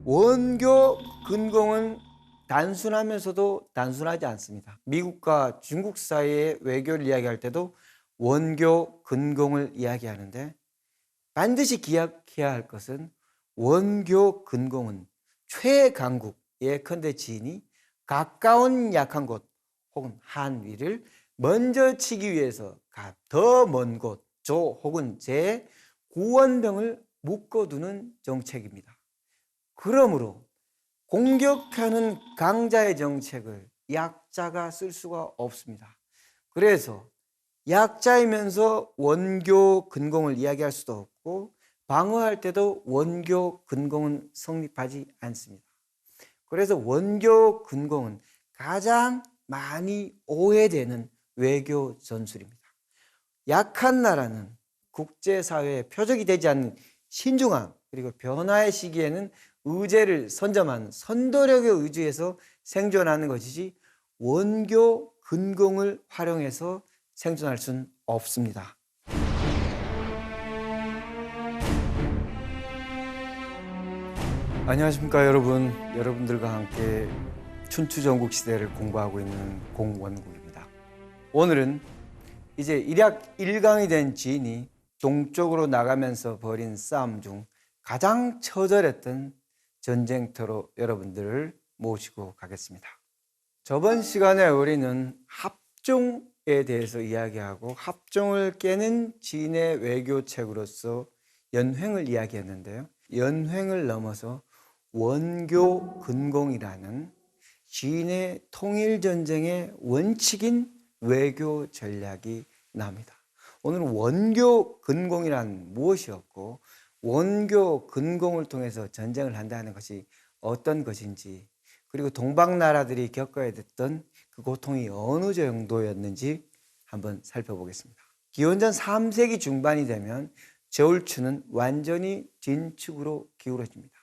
원교 근공은 단순하면서도 단순하지 않습니다. 미국과 중국 사이의 외교를 이야기할 때도 원교 근공을 이야기하는데 반드시 기억해야 할 것은 원교 근공은 최강국 예컨대 지인이 가까운 약한 곳 혹은 한위를 먼저 치기 위해서 더 먼 곳 조 혹은 제 구원병을 묶어두는 정책입니다. 그러므로 공격하는 강자의 정책을 약자가 쓸 수가 없습니다. 그래서 약자이면서 원교 근공을 이야기할 수도 없고 방어할 때도 원교 근공은 성립하지 않습니다. 그래서 원교 근공은 가장 많이 오해되는 외교 전술입니다. 약한 나라는 국제사회의 표적이 되지 않는 신중함 그리고 변화의 시기에는 의제를 선점한 선도력에 의지해서 생존하는 것이지 원교 근공을 활용해서 생존할 수는 없습니다. 안녕하십니까 여러분. 여러분들과 함께 춘추전국 시대를 공부하고 있는 공원국입니다. 오늘은 이제 일약 1강이 된 지인이 동쪽으로 나가면서 벌인 싸움 중 가장 처절했던 전쟁터로 여러분들을 모시고 가겠습니다. 저번 시간에 우리는 합종에 대해서 이야기하고 합종을 깨는 지인의 외교책으로서 연횡을 이야기했는데요. 연횡을 넘어서 원교 근공이라는 지인의 통일전쟁의 원칙인 외교 전략이 나옵니다. 오늘은 원교 근공이란 무엇이었고 원교 근공을 통해서 전쟁을 한다는 것이 어떤 것인지 그리고 동방 나라들이 겪어야 됐던 그 고통이 어느 정도였는지 한번 살펴보겠습니다. 기원전 3세기 중반이 되면 저울추는 완전히 진축으로 기울어집니다.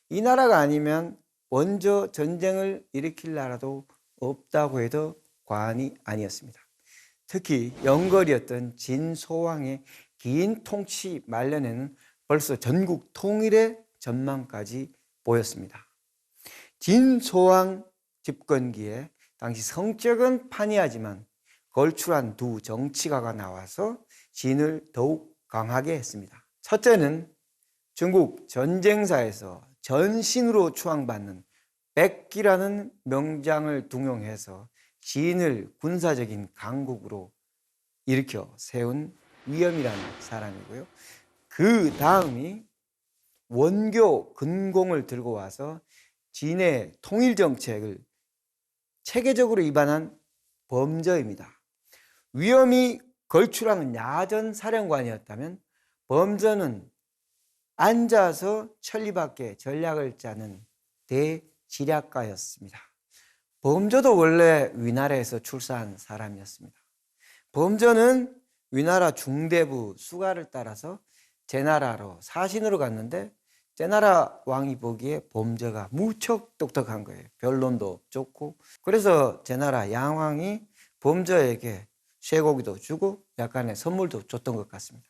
이 나라가 아니면 먼저 전쟁을 일으킬 나라도 없다고 해도 과언이 아니었습니다. 특히 영걸이었던 진소왕의 긴 통치 말년에는 벌써 전국 통일의 전망까지 보였습니다. 진소왕 집권기에 당시 성격은 판이하지만 걸출한 두 정치가가 나와서 진을 더욱 강하게 했습니다. 첫째는 중국 전쟁사에서 전신으로 추앙받는 백기라는 명장을 등용해서 진을 군사적인 강국으로 일으켜 세운 위엄이라는 사람이고요. 그 다음이 원교 근공을 들고 와서 진의 통일정책을 체계적으로 위반한 범저입니다. 위엄이 걸출하는 야전 사령관이었다면 범저는 앉아서 천리밖에 전략을 짜는 대지략가였습니다. 범저도 원래 위나라에서 출사한 사람이었습니다. 범저는 위나라 중대부 수가를 따라서 제나라로 사신으로 갔는데 제나라 왕이 보기에 범저가 무척 똑똑한 거예요. 변론도 좋고. 그래서 제나라 양왕이 범저에게 쇠고기도 주고 약간의 선물도 줬던 것 같습니다.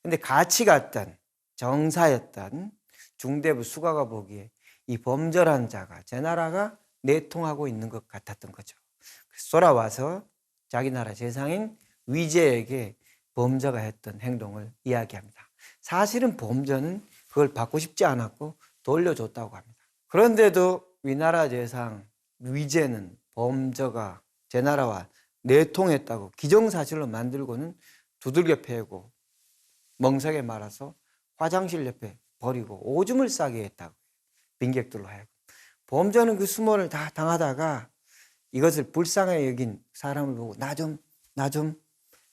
근데 같이 갔던 정사였던 중대부 수가가 보기에 이 범저란 자가 제나라가 내통하고 있는 것 같았던 거죠. 그래서 돌아와서 자기 나라 재상인 위제에게 범저가 했던 행동을 이야기합니다. 사실은 범저는 그걸 받고 싶지 않았고 돌려줬다고 합니다. 그런데도 위나라 재상 위제는 범저가 제나라와 내통했다고 기정사실로 만들고는 두들겨 패고 멍석에 말아서 화장실 옆에 버리고 오줌을 싸게 했다고 빈객들로 하여금. 범저는 그 수모를 다 당하다가 이것을 불쌍하게 여긴 사람을 보고 나 좀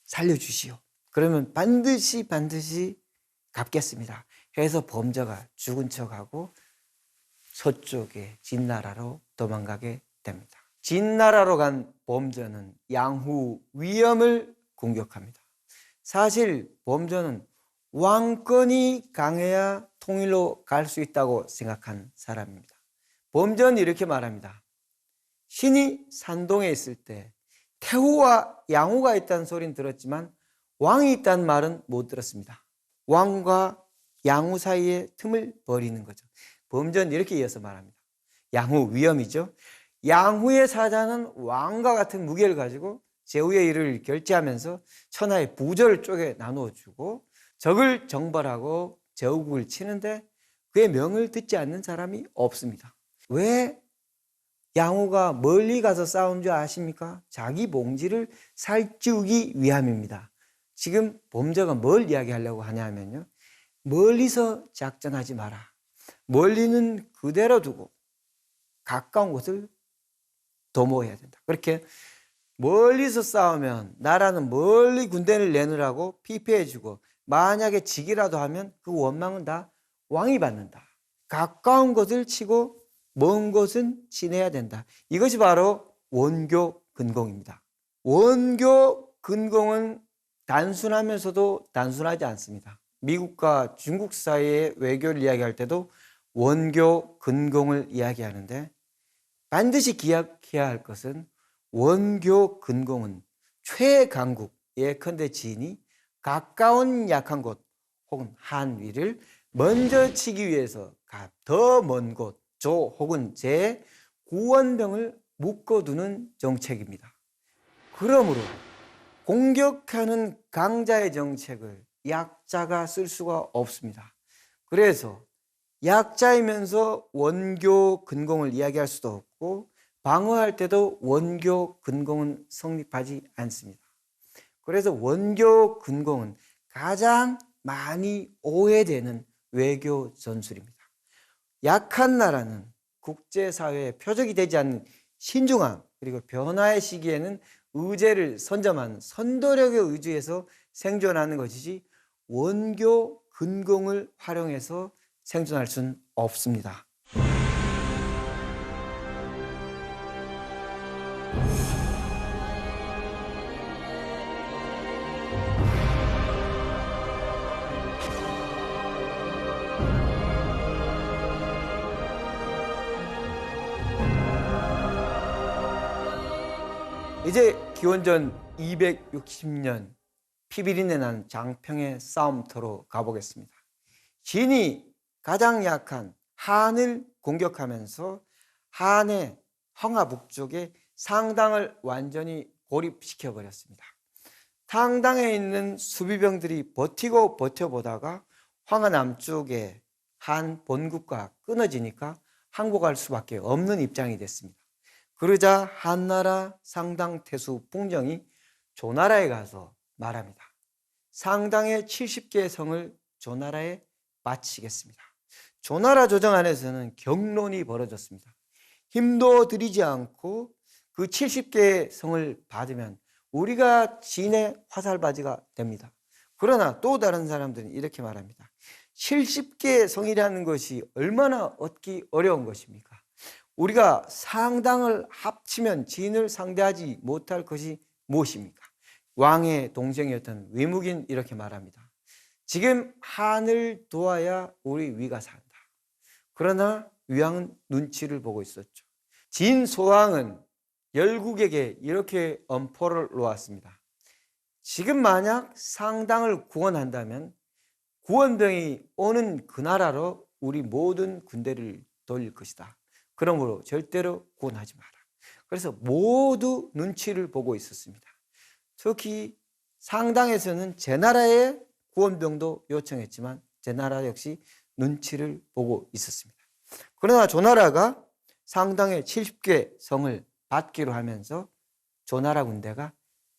살려주시오. 그러면 반드시 갚겠습니다. 해서 범저가 죽은 척하고 서쪽의 진나라로 도망가게 됩니다. 진나라로 간 범저는 양후 위엄을 공격합니다. 사실 범저는 왕권이 강해야 통일로 갈 수 있다고 생각한 사람입니다. 범저는 이렇게 말합니다. 신이 산동에 있을 때 태후와 양후가 있다는 소리는 들었지만 왕이 있다는 말은 못 들었습니다. 왕과 양후 사이에 틈을 버리는 거죠. 범전 이렇게 이어서 말합니다. 양후 위엄이죠. 양후의 사자는 왕과 같은 무게를 가지고 제후의 일을 결제하면서 천하의 부저를 쪼개 나누어 주고 적을 정벌하고 제후국을 치는데 그의 명을 듣지 않는 사람이 없습니다. 왜 양후가 멀리 가서 싸운 줄 아십니까? 자기 봉지를 살찌우기 위함입니다. 지금 범저가 뭘 이야기하려고 하냐면요, 멀리서 작전하지 마라. 멀리는 그대로 두고 가까운 곳을 도모해야 된다. 그렇게 멀리서 싸우면 나라는 멀리 군대를 내놓으라고 피폐해주고, 만약에 지기라도 하면 그 원망은 다 왕이 받는다. 가까운 곳을 치고 먼 곳은 지내야 된다. 이것이 바로 원교 근공입니다. 원교 근공은 단순하면서도 단순하지 않습니다. 미국과 중국 사이의 외교를 이야기할 때도 원교 근공을 이야기하는데, 반드시 기억해야 할 것은 원교 근공은 최강국, 예컨대 진이 가까운 약한 곳 혹은 한위를 먼저 치기 위해서 더 먼 곳, 조 혹은 제 구원병을 묶어두는 정책입니다. 그러므로 공격하는 강자의 정책을 약자가 쓸 수가 없습니다. 그래서 약자이면서 원교 근공을 이야기할 수도 없고, 방어할 때도 원교 근공은 성립하지 않습니다. 그래서 원교 근공은 가장 많이 오해되는 외교 전술입니다. 약한 나라는 국제사회의 표적이 되지 않는 신중함, 그리고 변화의 시기에는 의제를 선점한 선도력에 의지해서 생존하는 것이지, 원교 근공을 활용해서 생존할 수는 없습니다. 이제 기원전 260년 피비린내 난 장평의 싸움터로 가보겠습니다. 진이 가장 약한 한을 공격하면서 한의 황하 북쪽에 상당을 완전히 고립시켜 버렸습니다. 상당에 있는 수비병들이 버티고 버텨보다가 황하 남쪽에 한 본국과 끊어지니까 항복할 수밖에 없는 입장이 됐습니다. 그러자 한나라 상당 태수 풍정이 조나라에 가서 말합니다. 상당의 70개의 성을 조나라에 바치겠습니다. 조나라 조정 안에서는 격론이 벌어졌습니다. 힘도 들이지 않고 그 70개의 성을 받으면 우리가 진의 화살바지가 됩니다. 그러나 또 다른 사람들은 이렇게 말합니다. 70개의 성이라는 것이 얼마나 얻기 어려운 것입니까? 우리가 상당을 합치면 진을 상대하지 못할 것이 무엇입니까? 왕의 동생이었던 위묵인 이렇게 말합니다. 지금 한을 도와야 우리 위가 산다. 그러나 위왕은 눈치를 보고 있었죠. 진 소왕은 열국에게 이렇게 엄포를 놓았습니다. 지금 만약 상당을 구원한다면 구원병이 오는 그 나라로 우리 모든 군대를 돌릴 것이다. 그러므로 절대로 구원하지 마라. 그래서 모두 눈치를 보고 있었습니다. 특히 상당에서는 제 나라의 구원병도 요청했지만 제 나라 역시 눈치를 보고 있었습니다. 그러나 조나라가 상당의 70개 성을 받기로 하면서 조나라 군대가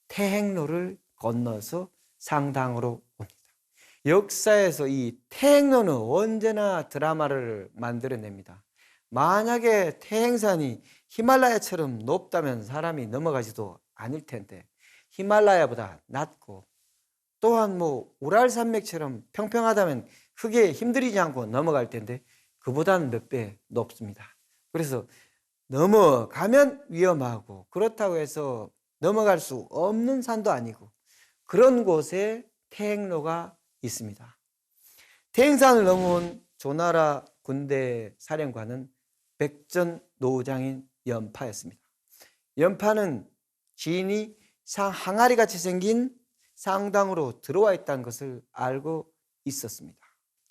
태행로를 건너서 상당으로 옵니다. 역사에서 이 태행로는 언제나 드라마를 만들어냅니다. 만약에 태행산이 히말라야처럼 높다면 사람이 넘어가지도 않을 텐데, 히말라야보다 낮고 또한 우랄산맥처럼 평평하다면 크게 힘들이지 않고 넘어갈 텐데 그보다는 몇 배 높습니다. 그래서 넘어가면 위험하고, 그렇다고 해서 넘어갈 수 없는 산도 아니고, 그런 곳에 태행로가 있습니다. 태행산을 넘어온 조나라 군대 사령관은 백전노장인 연파였습니다. 연파는 진이 항아리같이 생긴 상당으로 들어와 있다는 것을 알고 있었습니다.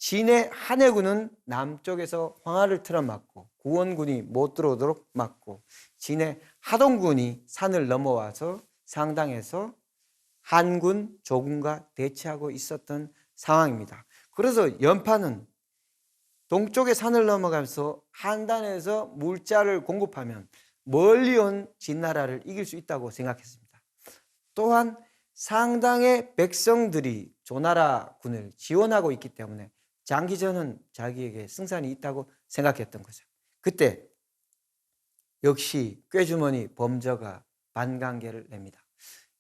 진의 한해군은 남쪽에서 황하를 틀어막고 구원군이 못 들어오도록 막고 진의 하동군이 산을 넘어와서 상당에서 한군, 조군과 대치하고 있었던 상황입니다. 그래서 연파는 동쪽의 산을 넘어가면서 한단에서 물자를 공급하면 멀리 온 진나라를 이길 수 있다고 생각했습니다. 또한 상당의 백성들이 조나라 군을 지원하고 있기 때문에 장기전은 자기에게 승산이 있다고 생각했던 거죠. 그때 역시 꾀주머니 범저가 반강계를 냅니다.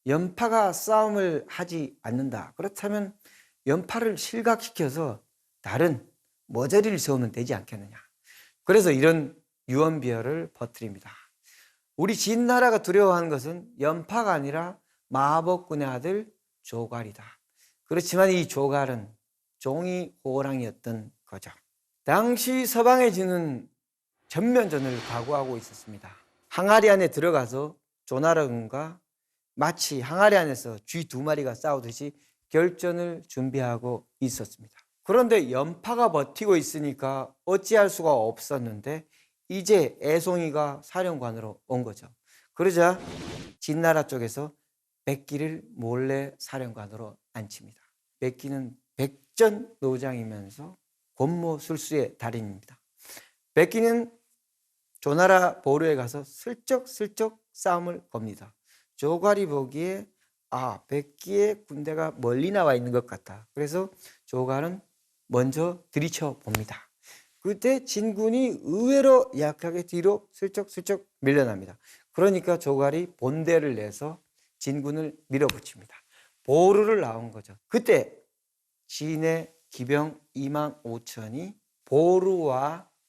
연파가 싸움을 하지 않는다. 그렇다면 연파를 실각시켜서 다른 머저리를 세우면 되지 않겠느냐. 그래서 이런 유언비어를 퍼뜨립니다. 우리 진나라가 두려워하는 것은 연파가 아니라 마법군의 아들 조갈이다. 그렇지만 이 조갈은 종이 호랑이였던 거죠. 당시 서방의 진은 전면전을 각오하고 있었습니다. 항아리 안에 들어가서 조나라군과 마치 항아리 안에서 쥐 두 마리가 싸우듯이 결전을 준비하고 있었습니다. 그런데 연파가 버티고 있으니까 어찌할 수가 없었는데 이제 애송이가 사령관으로 온 거죠. 그러자 진나라 쪽에서 백기를 몰래 사령관으로 앉힙니다. 백기는 백전노장이면서 권모술수의 달인입니다. 백기는 조나라 보루에 가서 슬쩍슬쩍 싸움을 겁니다. 조갈이 보기에 백기의 군대가 멀리 나와 있는 것 같다. 그래서 조갈은 먼저 들이쳐 봅니다. 그때 진군이 의외로 약하게 뒤로 슬쩍슬쩍 밀려납니다. 그러니까 조갈이 본대를 내서 진군을 밀어붙입니다. 보루를 나온 거죠. 그때 진의 기병 2만 5천이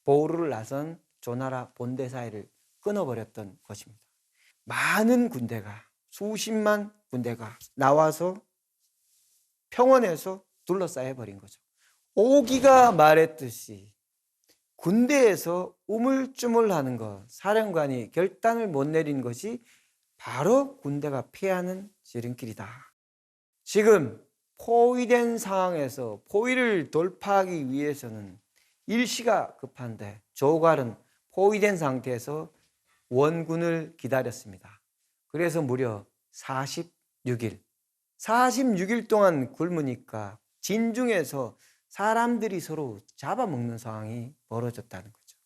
보루를 나선 조나라 본대 사이를 끊어버렸던 것입니다. 많은 군대가 수십만 군대가 나와서 평원에서 둘러싸여 버린 거죠. 오기가 말했듯이 군대에서 우물쭈물하는 것, 사령관이 결단을 못 내린 것이 바로 군대가 패하는 지름길이다. 지금 포위된 상황에서 포위를 돌파하기 위해서는 일시가 급한데 조갈은 포위된 상태에서 원군을 기다렸습니다. 그래서 무려 46일 동안 굶으니까 진중에서 사람들이 서로 잡아먹는 상황이 벌어졌다는 거죠.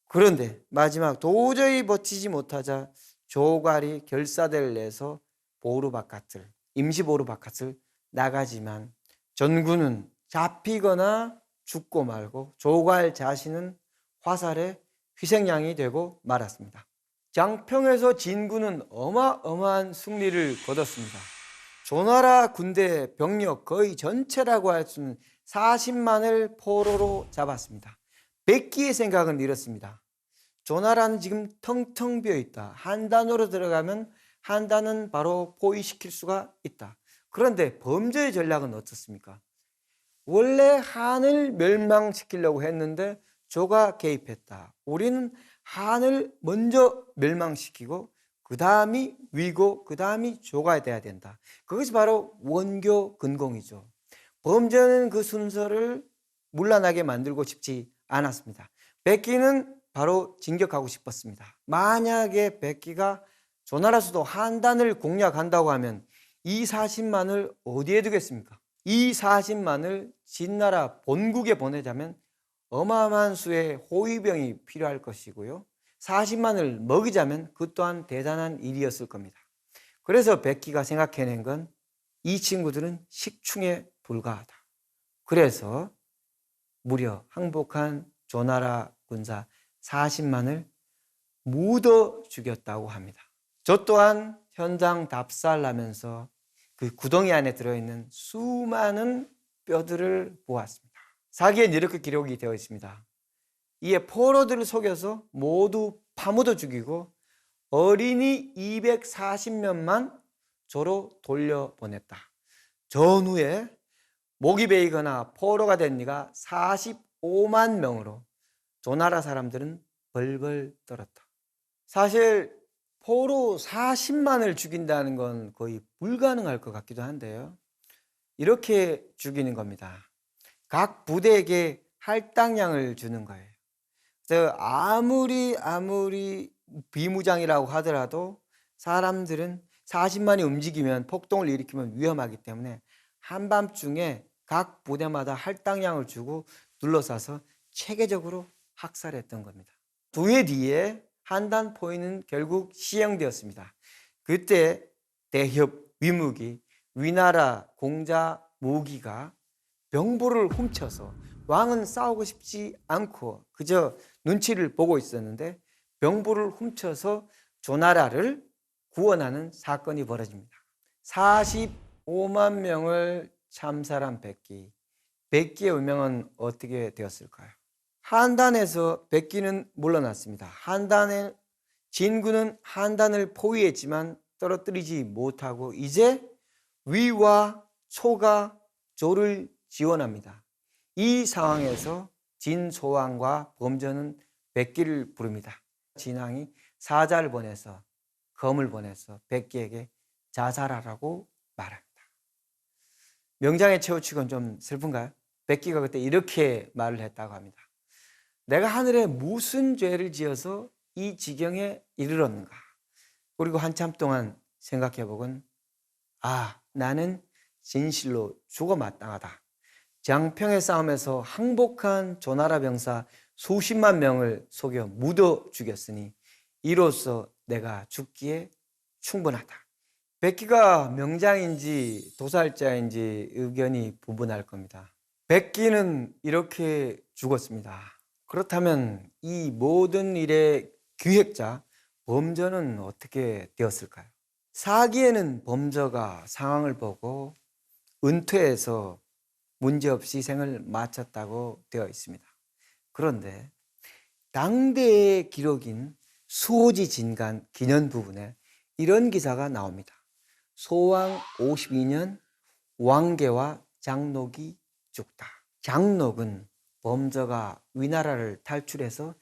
그런데 마지막 도저히 버티지 못하자 조갈이 결사대를 내서 임시 보루 바깥을 나가지만 전군은 잡히거나 죽고 말고 조갈 자신은 화살의 희생양이 되고 말았습니다. 장평에서 진군은 어마어마한 승리를 거뒀습니다. 조나라 군대 병력 거의 전체라고 할 수 있는 40만을 포로로 잡았습니다. 백기의 생각은 이렇습니다. 조나라는 지금 텅텅 비어있다. 한단으로 들어가면 한단은 바로 포위시킬 수가 있다. 그런데 범저의 전략은 어떻습니까? 원래 한을 멸망시키려고 했는데 조가 개입했다. 우리는 한을 먼저 멸망시키고 그 다음이 위고 그 다음이 조가 돼야 된다. 그것이 바로 원교 근공이죠. 범저는 그 순서를 문란하게 만들고 싶지 않았습니다. 백기는 바로 진격하고 싶었습니다. 만약에 백기가 조나라 수도 한단을 공략한다고 하면 이 40만을 어디에 두겠습니까? 이 40만을 진나라 본국에 보내자면 어마어마한 수의 호위병이 필요할 것이고요. 40만을 먹이자면 그 또한 대단한 일이었을 겁니다. 그래서 백기가 생각해낸 건 이 친구들은 식충에 불과하다. 그래서 무려 항복한 조나라 군사 40만을 묻어 죽였다고 합니다. 저 또한 현장 답살나면서 그 구덩이 안에 들어있는 수많은 뼈들을 보았습니다. 사기엔 이렇게 기록이 되어 있습니다. 이에 포로들을 속여서 모두 파묻어 죽이고 어린이 240명만 조로 돌려보냈다. 전후에 목이 베이거나 포로가 된 이가 45만 명으로 조나라 사람들은 벌벌 떨었다. 사실 포로 40만을 죽인다는 건 거의 불가능할 것 같기도 한데요. 이렇게 죽이는 겁니다. 각 부대에게 할당량을 주는 거예요. 그래서 아무리 비무장이라고 하더라도 사람들은 40만이 움직이면 폭동을 일으키면 위험하기 때문에 한밤중에 각 부대마다 할당량을 주고 둘러싸서 체계적으로 학살했던 겁니다. 2해 뒤에 한단 포위는 결국 시행되었습니다. 그때 대협 위무기, 위나라 공자 무기가 병보를 훔쳐서, 왕은 싸우고 싶지 않고 그저 눈치를 보고 있었는데 병보를 훔쳐서 조나라를 구원하는 사건이 벌어집니다. 45만 명을 참살한 백기. 백기의 운명은 어떻게 되었을까요? 한단에서 백기는 물러났습니다. 진군은 한단을 포위했지만 떨어뜨리지 못하고 이제 위와 초가 조를 지원합니다. 이 상황에서 진소왕과 범저는 백기를 부릅니다. 진왕이 사자를 보내서, 검을 보내서 백기에게 자살하라고 말합니다. 명장의 최후축은 좀 슬픈가요? 백기가 그때 이렇게 말을 했다고 합니다. 내가 하늘에 무슨 죄를 지어서 이 지경에 이르렀는가? 그리고 한참 동안 생각해보곤 나는 진실로 죽어 마땅하다. 장평의 싸움에서 항복한 조나라 병사 수십만 명을 속여 묻어 죽였으니 이로써 내가 죽기에 충분하다. 백기가 명장인지 도살자인지 의견이 분분할 겁니다. 백기는 이렇게 죽었습니다. 그렇다면 이 모든 일의 기획자 범저는 어떻게 되었을까요? 사기에는 범저가 상황을 보고 은퇴해서 문제없이 생을 마쳤다고 되어 있습니다. 그런데 당대의 기록인 수호지 진간 기년 부분에 이런 기사가 나옵니다. 소왕 52년 왕계와 장록이 죽다. 장록은 범저가 위나라를 탈출해서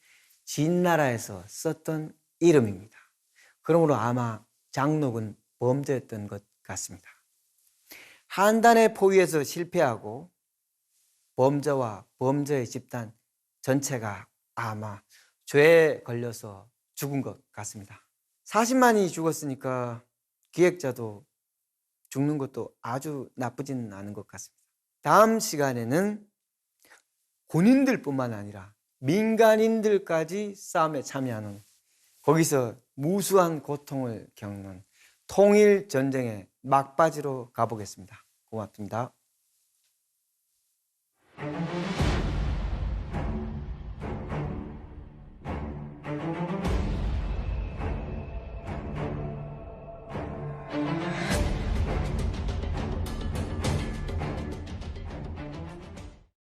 진나라에서 썼던 이름입니다. 그러므로 아마 장록은 범저였던 것 같습니다. 한단의 포위에서 실패하고 범저와 범저의 집단 전체가 아마 죄에 걸려서 죽은 것 같습니다. 40만이 죽었으니까 기획자도 죽는 것도 아주 나쁘지는 않은 것 같습니다. 다음 시간에는 군인들뿐만 아니라 민간인들까지 싸움에 참여하는, 거기서 무수한 고통을 겪는 통일전쟁의 막바지로 가보겠습니다. 고맙습니다.